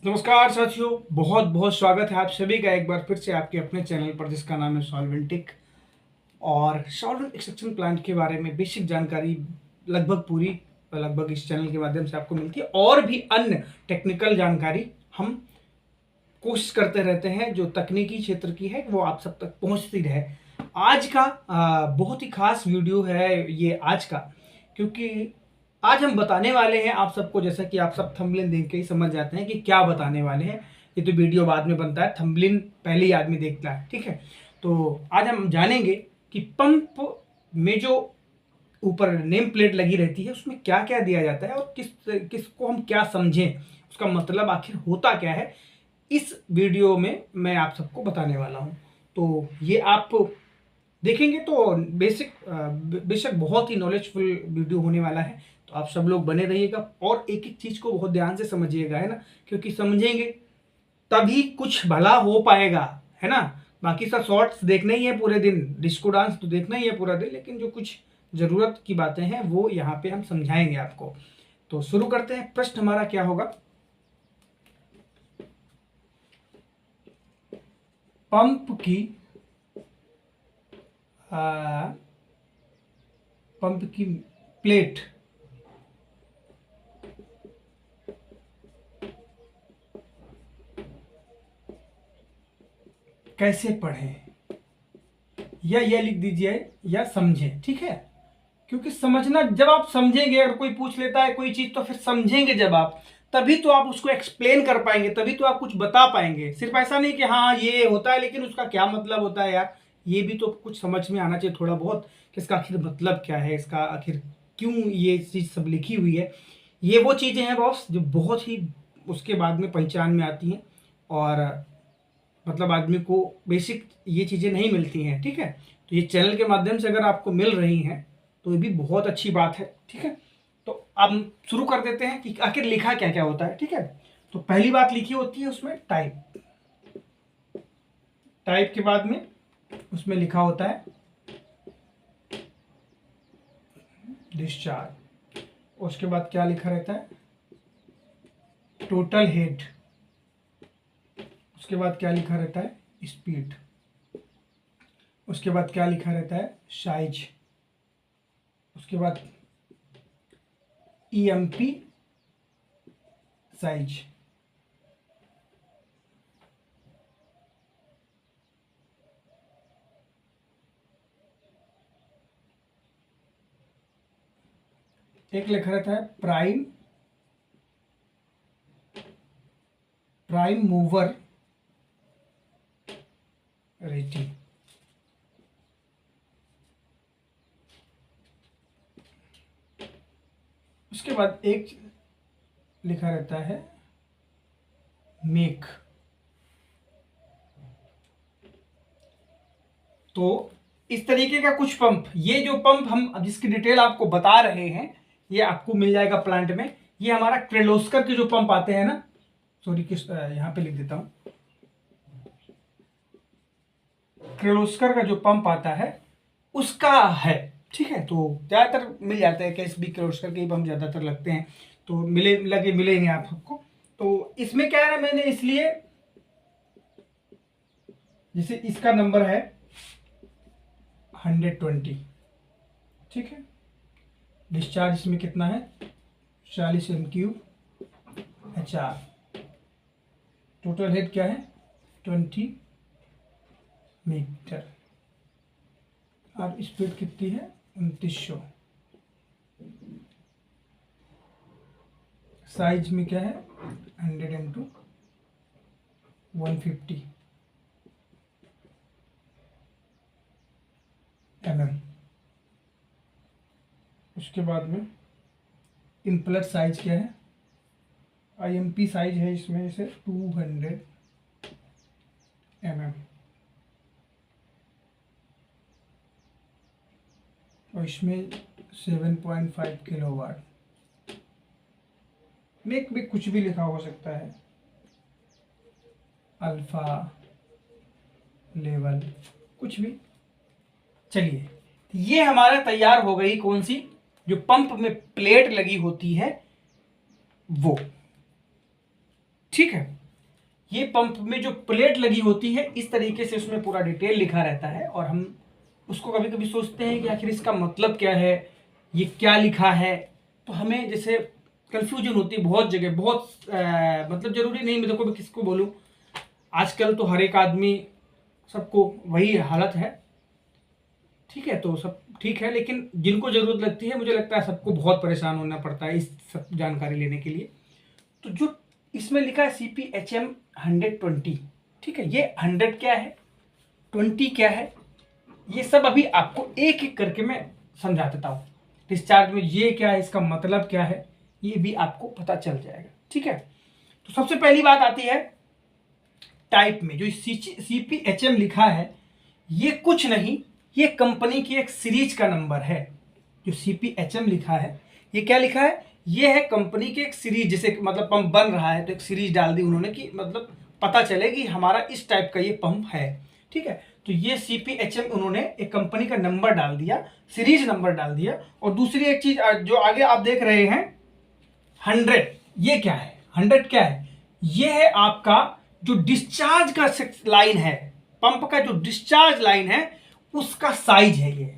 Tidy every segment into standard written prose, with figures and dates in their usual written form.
नमस्कार साथियों, बहुत बहुत स्वागत है आप सभी का एक बार फिर से आपके अपने चैनल पर जिसका नाम है सॉल्वेंटिक। और सॉल्वेंट एक्सट्रैक्शन प्लांट के बारे में बेसिक जानकारी लगभग इस चैनल के माध्यम से आपको मिलती है। और भी अन्य टेक्निकल जानकारी हम कोशिश करते रहते हैं जो तकनीकी क्षेत्र की है वो आप सब तक पहुंचती रहे। आज का बहुत ही खास वीडियो है ये आज का, क्योंकि आज हम बताने वाले हैं आप सबको, जैसा कि आप सब थंबनेल देख के ही समझ जाते हैं कि क्या बताने वाले हैं। ये तो वीडियो बाद में बनता है, थंबनेल पहले ही आदमी देखता है, ठीक है। तो आज हम जानेंगे कि पंप में जो ऊपर नेम प्लेट लगी रहती है उसमें क्या क्या दिया जाता है और किसको हम क्या समझें, उसका मतलब आखिर होता क्या है। इस वीडियो में मैं आप सबको बताने वाला हूं। तो ये आप देखेंगे तो बेशक बहुत ही नॉलेजफुल वीडियो होने वाला है। तो आप सब लोग बने रहिएगा और एक एक चीज को बहुत ध्यान से समझिएगा, है ना, क्योंकि समझेंगे तभी कुछ भला हो पाएगा, है ना। बाकी सब शॉर्ट्स देखना ही है पूरे दिन, डिस्को डांस तो देखना ही है पूरा दिन, लेकिन जो कुछ जरूरत की बातें हैं वो यहाँ पे हम समझाएंगे आपको। तो शुरू करते हैं। प्रश्न हमारा क्या होगा? पंप की पंप की प्लेट कैसे पढ़ें, या यह लिख दीजिए या समझें, ठीक है। क्योंकि समझना, जब आप समझेंगे, अगर कोई पूछ लेता है कोई चीज तो फिर समझेंगे जब आप, तभी तो आप उसको एक्सप्लेन कर पाएंगे, तभी तो आप कुछ बता पाएंगे। सिर्फ ऐसा नहीं कि हाँ ये होता है लेकिन उसका क्या मतलब होता है यार, ये भी तो कुछ समझ में आना चाहिए थोड़ा बहुत कि इसका आखिर मतलब क्या है, इसका आखिर क्यों ये चीज सब लिखी हुई है। ये वो चीजें हैं बॉस जो बहुत ही उसके बाद में पहचान में आती हैं। और मतलब आदमी को बेसिक ये चीज़ें नहीं मिलती हैं, ठीक है। तो ये चैनल के माध्यम से अगर आपको मिल रही हैं तो ये भी बहुत अच्छी बात है, ठीक है। तो अब हम शुरू कर देते हैं कि आखिर लिखा क्या क्या होता है, ठीक है। तो पहली बात लिखी होती है उसमें टाइप। टाइप के बाद में उसमें लिखा होता है डिस्चार्ज। उसके बाद क्या लिखा रहता है? Total head. उसके बाद क्या लिखा रहता है? स्पीड। उसके बाद क्या लिखा रहता है? साइज। उसके बाद ईएमपी साइज। एक लिखा रहता है प्राइम मूवर रेटिंग। उसके बाद एक लिखा रहता है मेक। तो इस तरीके का कुछ पंप, ये जो पंप हम जिसकी डिटेल आपको बता रहे हैं ये आपको मिल जाएगा प्लांट में। ये हमारा क्रेलोस्कर के जो पंप आते हैं ना, सॉरी किस यहाँ पे लिख देता हूँ, क्रेलोस्कर का जो पंप आता है उसका है, ठीक है। तो ज़्यादातर मिल जाता है, कैसबी क्रेलोस्कर के ही पंप ज़्यादातर लगते हैं, तो मिलेंगे आप सबको। तो इसमें क्या है ना, मैंने इसलिए जैसे इसका नंबर है 120, ठीक है। डिस्चार्ज इसमें कितना है? 40 m³ HR। टोटल हेड क्या है? 20 मीटर। और स्पीड कितनी है? 2900। साइज में क्या है? 100 × 150 mm। उसके बाद में इम्पलर साइज क्या है? IMP साइज है इसमें से 200 mm। और इसमें 7.5 किलोवाट। मेक में कुछ भी लिखा हो सकता है, अल्फा लेवल, कुछ भी। चलिए, ये हमारा तैयार हो गई कौन सी, जो पंप में प्लेट लगी होती है वो। ठीक है। ये पंप में जो प्लेट लगी होती है इस तरीके से उसमें पूरा डिटेल लिखा रहता है, और हम उसको कभी कभी सोचते हैं कि आखिर इसका मतलब क्या है, ये क्या लिखा है। तो हमें जैसे कन्फ्यूजन होती है बहुत जगह, बहुत मतलब ज़रूरी नहीं मैं देखो किसको बोलूँ, आजकल तो हर एक आदमी सबको वही हालत है। ठीक है, तो सब ठीक है, लेकिन जिनको ज़रूरत लगती है मुझे लगता है सबको बहुत परेशान होना पड़ता है इस सब जानकारी लेने के लिए। तो जो इसमें लिखा है CPHM 120, ठीक है, ये 100 क्या है, 20 क्या है, ये सब अभी आपको एक एक करके मैं समझा देता हूँ। डिस्चार्ज में ये क्या है, इसका मतलब क्या है, ये भी आपको पता चल जाएगा। ठीक है, तो सबसे पहली बात आती है टाइप में। जो CPHM लिखा है ये कुछ नहीं, ये कंपनी की एक सीरीज का नंबर है। जो CPHM लिखा है ये क्या लिखा है, ये है कंपनी की एक सीरीज, जैसे मतलब पंप बन रहा है तो एक सीरीज डाल दी उन्होंने कि मतलब पता चले कि हमारा इस टाइप का ये पंप है। ठीक है, तो ये CPHM उन्होंने एक कंपनी का नंबर डाल दिया, सीरीज नंबर डाल दिया। और दूसरी एक चीज जो आगे आप देख रहे हैं 100, ये क्या है, 100 क्या है, ये है आपका जो डिस्चार्ज का लाइन है, पंप का जो डिस्चार्ज लाइन है उसका साइज है। ये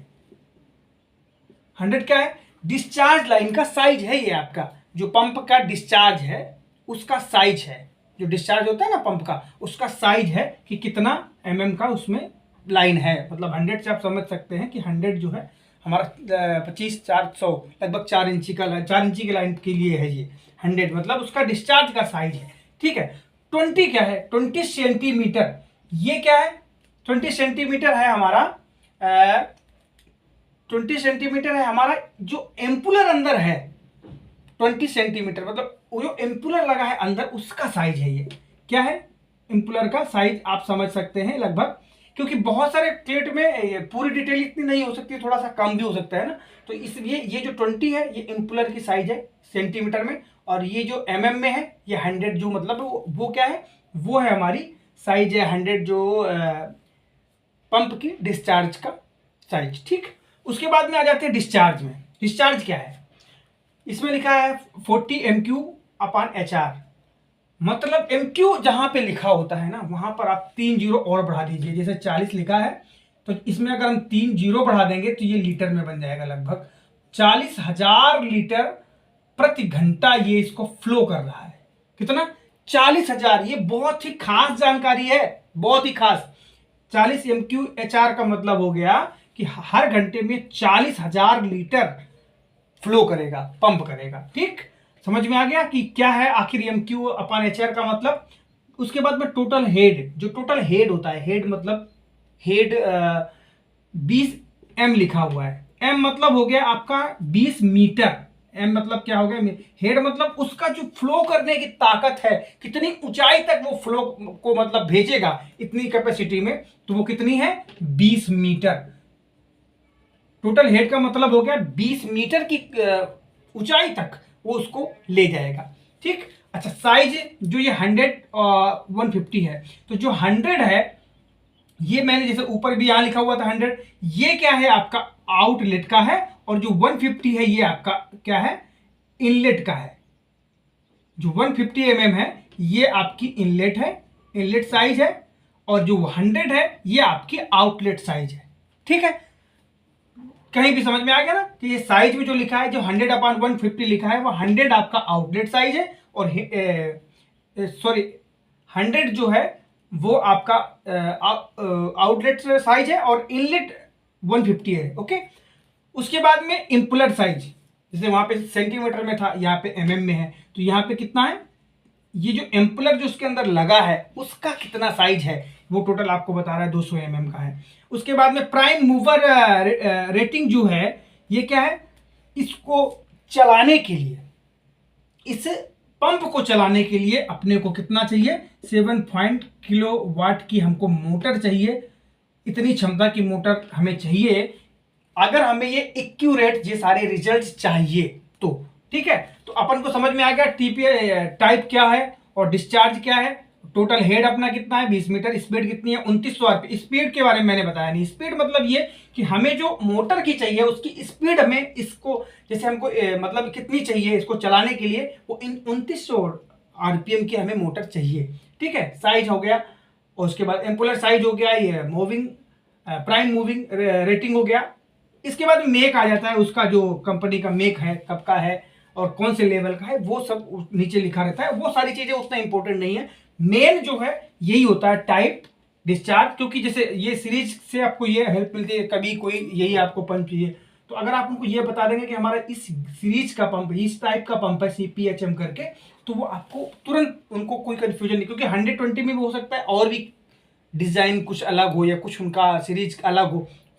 100 क्या है, डिस्चार्ज लाइन का साइज है। ये आपका जो पंप का डिस्चार्ज है उसका साइज है, जो डिस्चार्ज होता है ना पंप का, उसका साइज है कि कितना mm का उसमें लाइन है। मतलब 100 से आप समझ सकते हैं कि 100 जो है हमारा 25-400 लगभग 4 इंची का 4 इंची की लाइन के लिए है ये 100, मतलब उसका डिस्चार्ज का साइज है। ठीक है, 20 क्या है, 20 सेंटीमीटर, ये क्या है, 20 सेंटीमीटर है हमारा 20 सेंटीमीटर है हमारा जो एम्पुलर अंदर है। 20 सेंटीमीटर मतलब वो जो एम्पुलर लगा है अंदर उसका साइज है। ये क्या है, एम्पुलर का साइज आप समझ सकते हैं लगभग, क्योंकि बहुत सारे प्लेट में पूरी डिटेल इतनी नहीं हो सकती, थोड़ा सा कम भी हो सकता है ना, तो इसलिए ये जो 20 है ये एम्पुलर की साइज है सेंटीमीटर में, और ये जो mm में है ये 100 जो मतलब वो क्या है, वो है हमारी साइज है 100 जो पंप की डिस्चार्ज का साइज। ठीक, उसके बाद में आ जाते हैं डिस्चार्ज में। डिस्चार्ज क्या है, इसमें लिखा है 40 MQ/HR, मतलब MQ जहां पे लिखा होता है ना वहां पर आप 3 जीरो और बढ़ा दीजिए। जैसे 40 लिखा है तो इसमें अगर हम 3 जीरो बढ़ा देंगे तो ये लीटर में बन जाएगा, लगभग 40,000 लीटर प्रति घंटा ये इसको फ्लो कर रहा है। कितना, 40,000। ये बहुत ही खास जानकारी है, बहुत ही खास। 40 MQ/HR का मतलब हो गया कि हर घंटे में 40,000 लीटर फ्लो करेगा, पंप करेगा। ठीक, समझ में आ गया कि क्या है आखिर MQ/HR का मतलब। उसके बाद में टोटल हेड, जो टोटल हेड होता है, हेड मतलब हेड 20 M लिखा हुआ है। M मतलब हो गया आपका 20 मीटर। M मतलब क्या हो गया, हेड मतलब उसका जो फ्लो करने की ताकत है, कितनी ऊंचाई तक वो फ्लो को मतलब भेजेगा इतनी कैपेसिटी में, तो वो कितनी है, 20 मीटर। टोटल हेड का मतलब हो गया 20 मीटर की ऊंचाई तक वो उसको ले जाएगा। ठीक, अच्छा साइज जो ये 100 और 150 है, तो जो 100 है ये मैंने जैसे ऊपर भी यहां लिखा हुआ था 100, ये क्या है आपका आउटलेट का है, और जो 150 है ये आपका क्या है, इनलेट का है। जो 150 है ये आपकी इनलेट है, इनलेट साइज है, और जो 100 है ये आपकी आउटलेट साइज है। ठीक है, कहीं भी समझ में आ गया ना कि ये साइज में जो लिखा है, जो 100/150 लिखा है वो 100 आपका आउटलेट साइज है, और सॉरी 100 जो है वो आपका आउटलेट साइज है, और इनलेट 150 है। ओके, उसके बाद में इंपुलर साइज, जैसे वहां पे सेंटीमीटर में था, यहाँ पे mm में है, तो यहाँ पे कितना है, ये जो एम्पुलर जो उसके अंदर लगा है उसका कितना साइज है वो टोटल आपको बता रहा है 200 mm का है। उसके बाद में प्राइम मूवर रेटिंग जो है ये क्या है, इसको चलाने के लिए, इस पंप को चलाने के लिए अपने को कितना चाहिए, 7 किलोवाट की हमको मोटर चाहिए। इतनी क्षमता की मोटर हमें चाहिए अगर हमें ये एक्यूरेट ये सारे रिजल्ट चाहिए तो। ठीक है, तो अपन को समझ में आ गया टाइप क्या है और डिस्चार्ज क्या है। टोटल हेड अपना कितना है 20 मीटर, स्पीड कितनी है 2900 आरपीएम। स्पीड के बारे में मैंने बताया नहीं, स्पीड मतलब ये कि हमें जो मोटर की चाहिए उसकी स्पीड हमें इसको जैसे हमको मतलब कितनी चाहिए इसको चलाने के लिए, वो 2900 आरपीएम की हमें मोटर चाहिए। ठीक है, साइज हो गया, और उसके बाद एम्पुलर साइज हो गया, ये मूविंग प्राइम मूविंग रेटिंग हो गया। इसके बाद मेक आ जाता है, उसका जो कंपनी का मेक है, कब का है और कौन से लेवल का है, वो सब नीचे लिखा रहता है। वो सारी चीजें उतना इंपॉर्टेंट नहीं है, मेन जो है यही होता है टाइप, डिस्चार्ज। क्योंकि जैसे ये सीरीज से आपको ये हेल्प मिलती है, कभी कोई यही आपको पंप चाहिए तो अगर आप उनको ये बता देंगे कि हमारा इस सीरीज का पंप, इस टाइप का पंप है सीपीएचएम करके, तो वो आपको तुरंत, उनको कोई कंफ्यूजन नहीं। क्योंकि 120 में भी हो सकता है और भी डिजाइन कुछ अलग हो, या कुछ उनका सीरीज अलग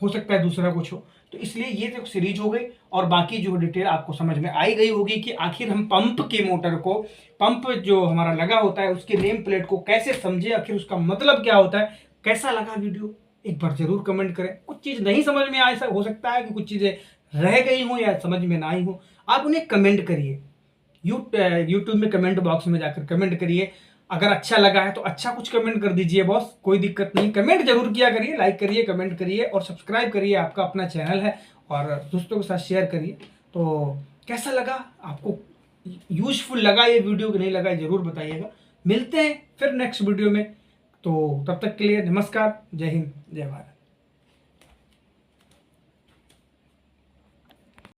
हो सकता है दूसरा कुछ हो। तो इसलिए ये तो सीरीज हो गई, और बाकी जो डिटेल आपको समझ में आई गई होगी कि आखिर हम पंप के मोटर को, पंप जो हमारा लगा होता है उसके नेम प्लेट को कैसे समझे, आखिर उसका मतलब क्या होता है। कैसा लगा वीडियो एक बार जरूर कमेंट करें। कुछ चीज नहीं समझ में आए, हो सकता है कि कुछ चीजें रह गई हो या समझ में ना आई हो, आप उन्हें कमेंट करिए। यूट्यूब में कमेंट बॉक्स में जाकर कमेंट करिए। अगर अच्छा लगा है तो अच्छा कुछ कमेंट कर दीजिए बॉस, कोई दिक्कत नहीं, कमेंट जरूर किया करिए, लाइक करिए, कमेंट करिए और सब्सक्राइब करिए। आपका अपना चैनल है, और दोस्तों के साथ शेयर करिए। तो कैसा लगा आपको, यूजफुल लगा ये वीडियो कि नहीं लगा, जरूर बताइएगा। मिलते हैं फिर नेक्स्ट वीडियो में, तो तब तक के लिए नमस्कार, जय हिंद, जय भारत।